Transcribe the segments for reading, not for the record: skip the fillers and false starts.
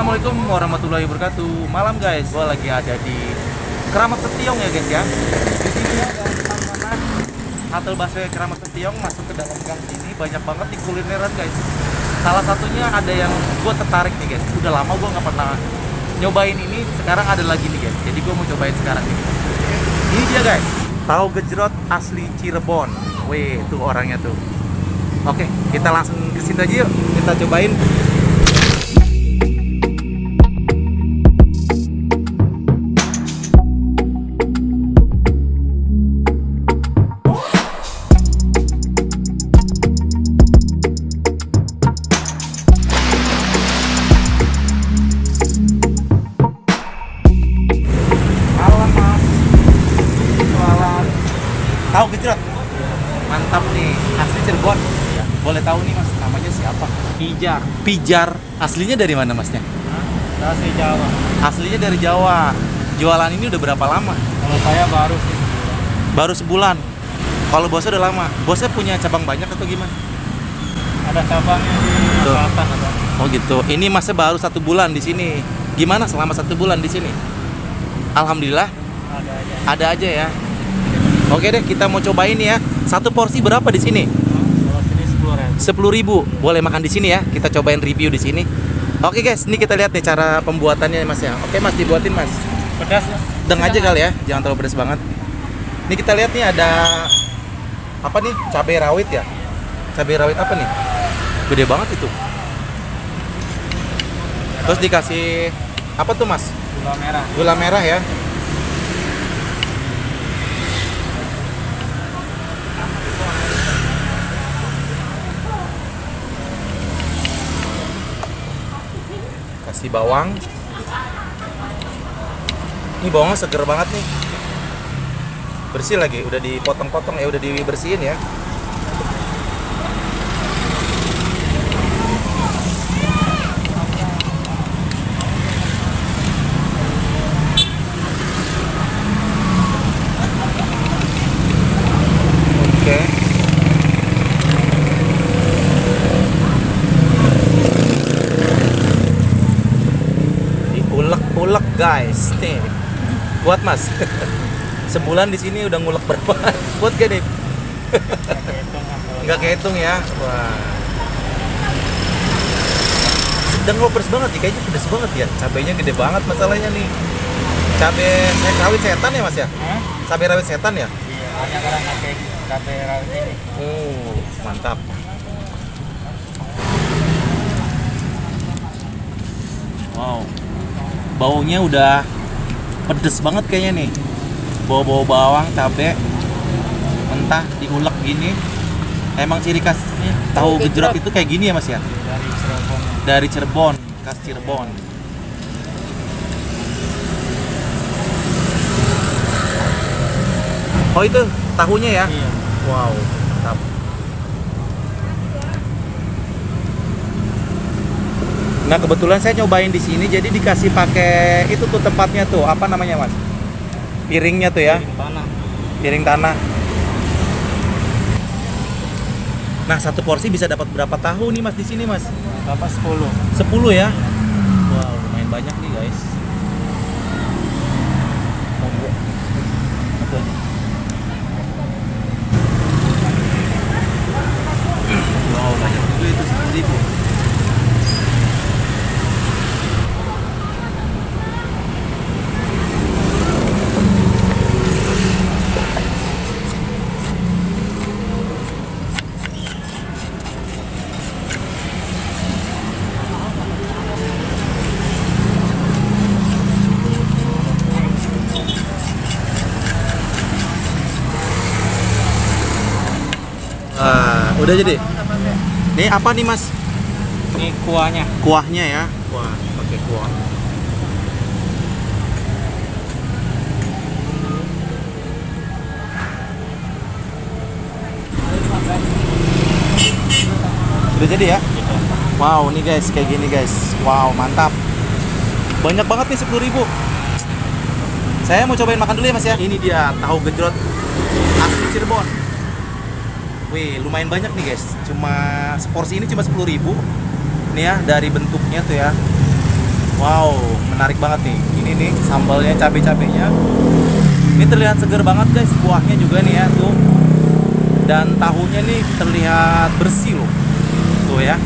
Assalamualaikum warahmatullahi wabarakatuh. Malam guys, gua lagi ada di Keramat Setiong ya guys ya. Di sini ada mana halte busway Keramat Setiong, masuk ke dalam gang sini banyak banget di kulineran guys. Salah satunya ada yang gua tertarik nih guys. Udah lama gua nggak pernah nyobain ini, sekarang ada lagi nih guys. Jadi gua mau cobain sekarang nih. Ini dia guys, tahu gejrot asli Cirebon. Weh, tuh orangnya tuh. Oke, kita langsung ke sini aja yuk. Kita cobain. Tahu gejrot? Mantap nih, asli Cirebon. Boleh tahu nih mas, namanya siapa? Pijar. Pijar. Aslinya dari mana masnya? Asli Jawa. Aslinya dari Jawa. Jualan ini udah berapa lama? Kalau saya baru sih. Baru sebulan. Kalau bosnya udah lama. Bosnya punya cabang banyak atau gimana? Ada cabangnya di Tuh. selatan ada. Oh gitu. Ini masnya baru 1 bulan di sini. Gimana selama 1 bulan di sini? Alhamdulillah. Ada aja. Ada aja ya. Oke deh, kita mau cobain ya. Satu porsi berapa di sini? Kalau sini 10.000. 10.000. Boleh makan di sini ya. Kita cobain review di sini. Oke guys, ini kita lihat nih cara pembuatannya mas ya. Oke mas, dibuatin mas. Pedas ya? Sedang aja kali ya, jangan terlalu pedas banget. Ini kita lihat nih ada apa nih? Cabai rawit ya. Cabai rawit apa nih? Gede banget itu. Terus dikasih apa tuh mas? Gula merah. Gula merah ya. Kasih bawang. Ini bawangnya seger banget nih. Bersih lagi, udah dipotong-potong ya, udah dibersihin ya. Oke. Diulek-ulek guys, nih. Kuat mas. Sebulan di sini udah ngulek berapa? Kuat gak nih? Nggak kehitung ya. Wah. Sedang ngopers banget nih, kayaknya pedes banget ya. Cabainya gede banget masalahnya nih. Cabai rawit setan ya mas ya? Cabai rawit setan ya? Iya, banyak orang pakai cabai rawit ini. Mantap. Wow. Baunya udah pedes banget kayaknya nih. Bau-bau bawang, cabai mentah diulek gini. Emang ciri khasnya tahu gejrot itu kayak gini ya mas ya? Dari Cirebon. Dari Cirebon, khas Cirebon. Oh itu tahunya ya? Iya. Wow, mantap. Nah kebetulan saya nyobain di sini, jadi dikasih pakai itu tuh tempatnya tuh, apa namanya mas? Piringnya tuh ya, Piring tanah. piring tanah. Nah satu porsi bisa dapat berapa tahu nih mas di sini mas? Dapat 10. 10 ya? Wow, lumayan banyak nih guys. Wow, banyak juga itu 10.000. Udah jadi. Nih apa nih mas? Ini kuahnya. Kuahnya ya. Wah, pakai kuah. Udah jadi ya? Wow, nih guys, kayak gini guys. Wow, mantap. Banyak banget nih 10.000. Saya mau cobain makan dulu ya mas ya. Ini dia tahu gejrot asli Cirebon. Wih, lumayan banyak nih guys. Cuma seporsi ini cuma 10.000. Nih ya, dari bentuknya tuh ya. Wow, menarik banget nih. Ini nih sambalnya, cabai-cabainya. Ini terlihat seger banget guys. Kuahnya juga nih ya tuh. Dan tahunya nih terlihat bersih loh. Tuh ya.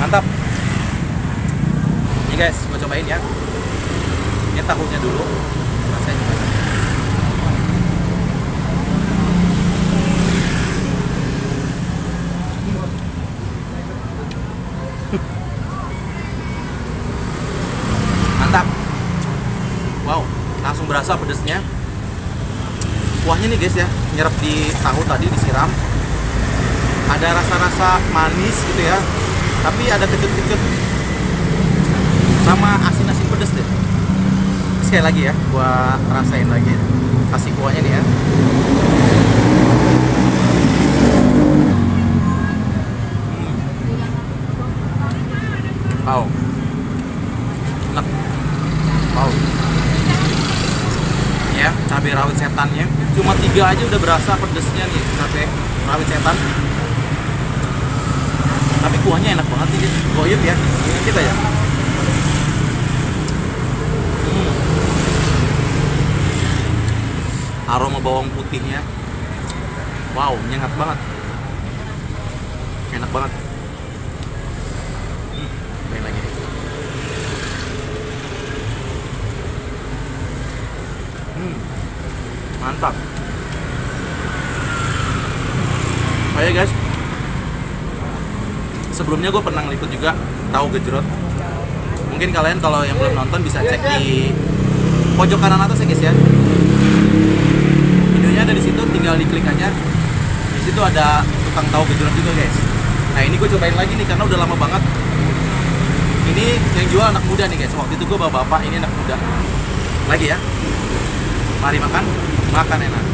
Mantap. Ini guys, gue cobain ya. Ini tahunya dulu. Rasanya gimana? Mantap. Wow, langsung berasa pedesnya. Kuahnya nih guys ya, nyerap di tahu tadi disiram. Ada rasa-rasa manis gitu ya. Tapi ada kecut-kecut sama asin-asin pedes deh. Sekali lagi ya, gua rasain lagi. Kasih kuahnya nih ya. Wow. Enak. Wow. Ya, cabai rawit setannya. Cuma 3 aja udah berasa pedesnya nih, cabai rawit setan. Tapi kuahnya enak banget nih, goyep ya. Ini kita ya. Aroma bawang putihnya, wow, nyengat banget, enak banget. Cobain lagi nih. Mantap. Oh ya guys, sebelumnya gue pernah ngeliput juga tahu gejrot. Mungkin kalian kalau yang belum nonton bisa cek di pojok kanan atas ya guys ya. Videonya ada di situ, tinggal diklik aja. Di situ ada tukang tahu gejrot juga guys. Nah ini gue cobain lagi nih karena udah lama banget. Ini yang jual anak muda nih guys. Waktu itu gue bawa bapak, ini anak muda. Lagi ya. Mari makan, makan enak.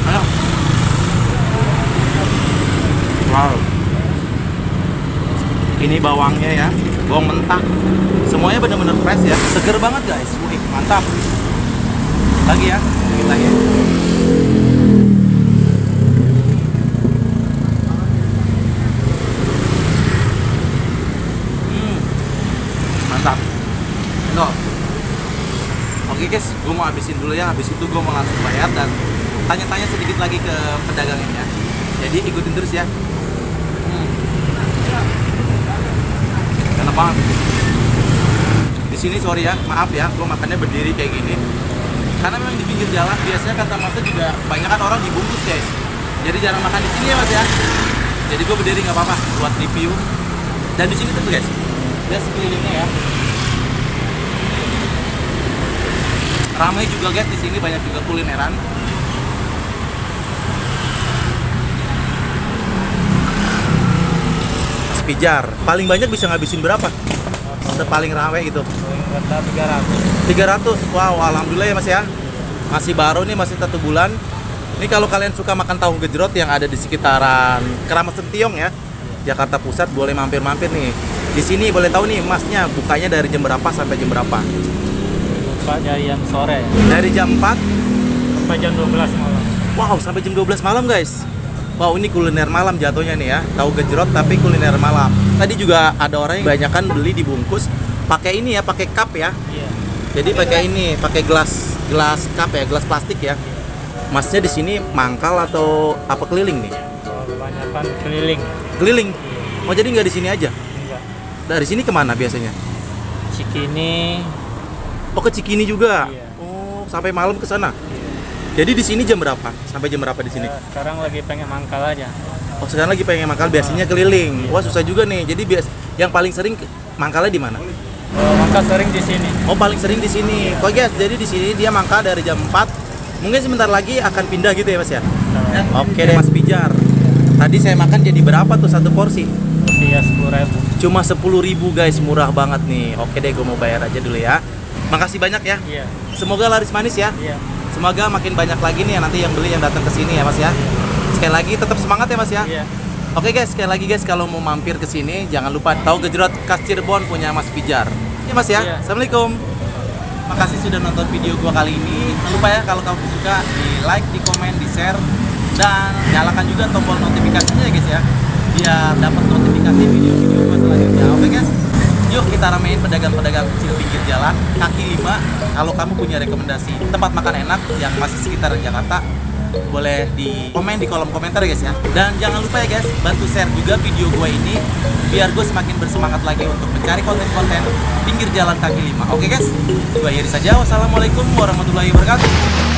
Ayo. Wow. Ini bawangnya ya, bawang mentah. Semuanya benar-benar fresh ya, seger banget guys. Wih, mantap. Lagi ya, sedikit lagi. Mantap. No. Oke guys, gue mau habisin dulu ya. Habis itu gue mau langsung bayar dan tanya-tanya sedikit lagi ke pedagangnya. Jadi ikutin terus ya. Enak banget. Di sini sorry ya, maaf ya, gue makannya berdiri kayak gini. Karena memang di pinggir jalan biasanya kata Masnya juga banyak kan orang dibungkus guys. Jadi jarang makan di sini ya Mas ya. Jadi gue berdiri nggak apa-apa buat review. Dan di sini tuh guys, lihat sekelilingnya ya. Ramai juga guys di sini, banyak juga kulineran. Pijar, paling banyak bisa ngabisin berapa? Paling rame gitu. 300. 300. Wow, alhamdulillah ya Mas ya. Masih baru nih, masih 1 bulan. Ini kalau kalian suka makan tahu gejrot yang ada di sekitaran Keramat Sentiong ya, Jakarta Pusat, boleh mampir-mampir nih. Di sini boleh tahu nih Masnya bukanya dari jam berapa sampai jam berapa? Buka dari yang sore. Dari jam 4 Sampai jam 12 malam. wow, sampai jam 12 malam guys. Wow, ini kuliner malam jatuhnya nih ya. Tahu gejrot tapi kuliner malam. Tadi juga ada orang yang banyakan beli dibungkus pakai ini ya, pakai cup ya. Iya. Jadi pakai ini, pakai gelas cup ya, gelas plastik ya. Masnya di sini mangkal atau apa keliling nih? Kebanyakan keliling. Keliling. Oh, jadi nggak di sini aja? Enggak. Dari sini kemana biasanya? Cikini. Oh, ke Cikini juga. Iya. Oh, sampai malam ke sana. Iya. Jadi di sini jam berapa? Sampai jam berapa di sini? Sekarang lagi pengen mangkal aja. Oh, sekarang lagi pengen mangkal, biasanya keliling. Wah, susah juga nih. Jadi yang paling sering mangkalnya di mana? Mangkal sering di sini. Oh, paling sering di sini. Oh guys, jadi di sini dia mangkal dari jam 4. Mungkin sebentar lagi akan pindah gitu ya Mas ya? Oke deh Mas Pijar. Tadi saya makan jadi berapa tuh satu porsi? Iya, 10.000. Cuma 10.000 guys, murah banget nih. Oke deh, gue mau bayar aja dulu ya. Makasih banyak ya. Iya. Semoga laris manis ya. Iya. Semoga makin banyak lagi nih nanti yang beli yang datang ke sini ya Mas ya. Sekali lagi tetap semangat ya Mas ya. Iya. Oke guys, sekali lagi guys kalau mau mampir ke sini jangan lupa tahu gejrot khas Cirebon punya Mas Pijar. Ya Mas ya. Iya. Assalamualaikum. Makasih sudah nonton video gua kali ini. Jangan lupa ya kalau kamu suka di like, di komen, di share. dan nyalakan juga tombol notifikasinya ya guys ya, biar dapat notifikasi video-video gue selanjutnya. Oke guys, yuk kita ramein pedagang-pedagang kecil pinggir jalan kaki lima. Kalau kamu punya rekomendasi tempat makan enak yang masih sekitaran Jakarta, boleh di komen di kolom komentar ya guys ya. Dan jangan lupa ya guys, bantu share juga video gue ini biar gue semakin bersemangat lagi untuk mencari konten-konten pinggir jalan kaki lima. Oke guys, gue akhiri saja. Wassalamualaikum warahmatullahi wabarakatuh.